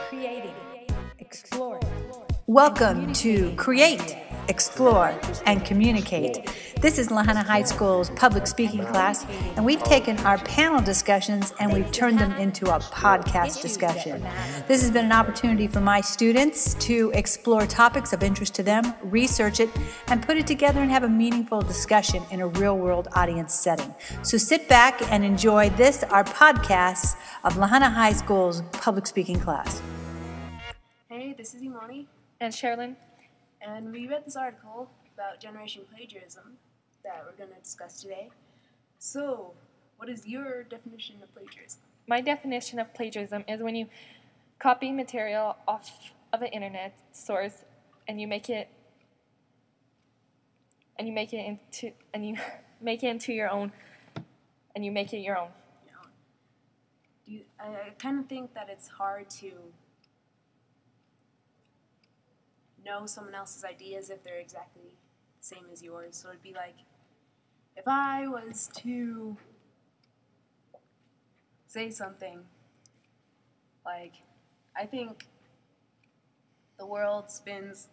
creating, exploring. Welcome to Create, Explore, and Communicate. This is Lahaina High School's public speaking class, and we've taken our panel discussions and we've turned them into a podcast discussion. This has been an opportunity for my students to explore topics of interest to them, research it, and put it together and have a meaningful discussion in a real-world audience setting. So sit back and enjoy this, our podcast of Lahaina High School's public speaking class. Hey, this is Imani. And Cherlyn. And we read this article about generation plagiarism that we're going to discuss today. So, what is your definition of plagiarism? My definition of plagiarism is when you copy material off of an internet source and you make it into your own, and you make it your own. I kind of think that it's hard to know someone else's ideas if they're exactly the same as yours. So it'd be like, if I was to say something like, I think the world spins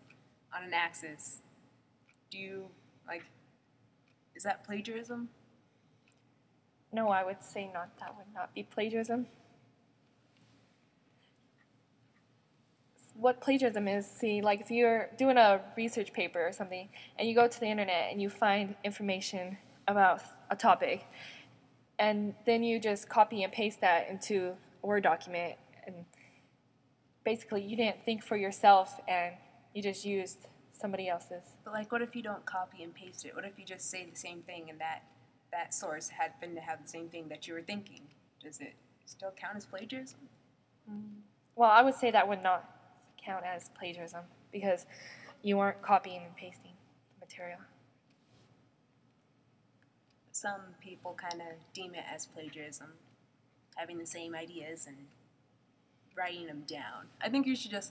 on an axis. Is that plagiarism? No, I would say not. That would not be plagiarism. What plagiarism is, like if you're doing a research paper or something and you go to the internet and you find information about a topic and then you just copy and paste that into a Word document, and basically you didn't think for yourself and you just used somebody else's. But like, what if you don't copy and paste it? What if you just say the same thing and that source happened to have the same thing that you were thinking? Does it still count as plagiarism? Well, I would say that would not count as plagiarism because you weren't copying and pasting the material. Some people kind of deem it as plagiarism, having the same ideas and writing them down. I think you should just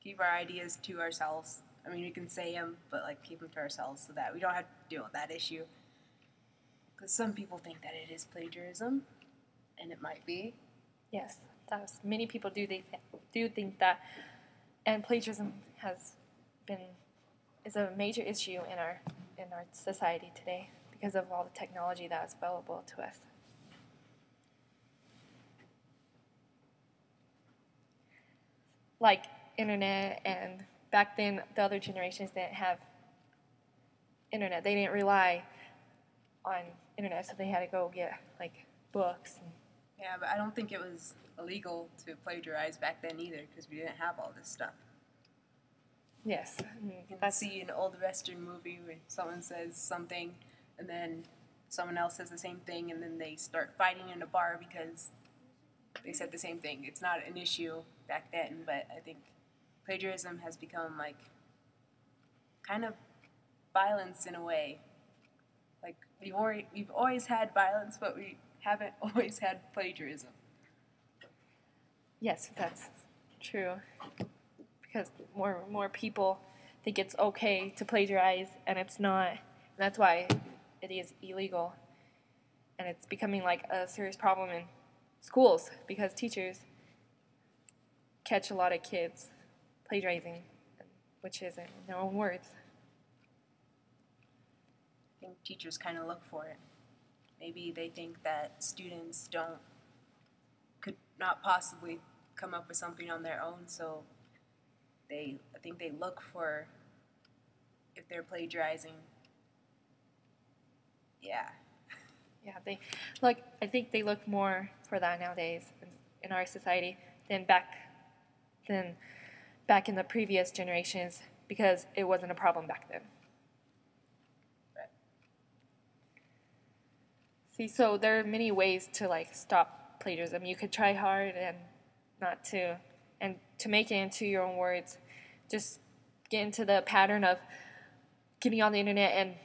keep our ideas to ourselves. I mean, we can say them, but keep them to ourselves so that we don't have to deal with that issue. Because some people think that it is plagiarism, and it might be. Yes, many people do think that, and plagiarism is a major issue in our society today because of all the technology that is available to us. Like internet, and back then the other generations didn't have internet. They didn't rely on internet, so they had to go get books. Yeah, but I don't think it was illegal to plagiarize back then either because we didn't have all this stuff. Yes. You can see an old Western movie where someone says something and then someone else says the same thing and then they start fighting in a bar because they said the same thing. It's not an issue back then, but I think plagiarism has become kind of violence in a way. We've always had violence, but we haven't always had plagiarism. Yes, that's true. Because more people think it's okay to plagiarize, and it's not. And that's why it is illegal. And it's becoming a serious problem in schools because teachers catch a lot of kids plagiarizing, which isn't in their own words. I think teachers kind of look for it. Maybe they think that students could not possibly come up with something on their own, so I think they look for if they're plagiarizing. Yeah. Yeah, I think they look more for that nowadays in our society than back in the previous generations because it wasn't a problem back then. See, so there are many ways to stop plagiarism. You could try hard and to make it into your own words. Just get into the pattern of getting on the internet and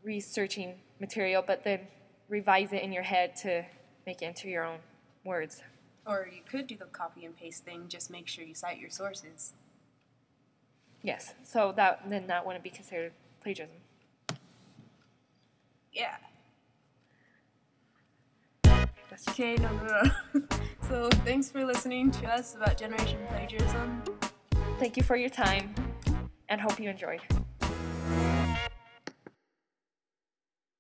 researching material, but then revise it in your head to make it into your own words. Or you could do the copy and paste thing, just make sure you cite your sources. Yes, so that wouldn't be considered plagiarism. Yeah. question. Okay, no. So thanks for listening to us about Generation Plagiarism. Thank you for your time, and hope you enjoyed.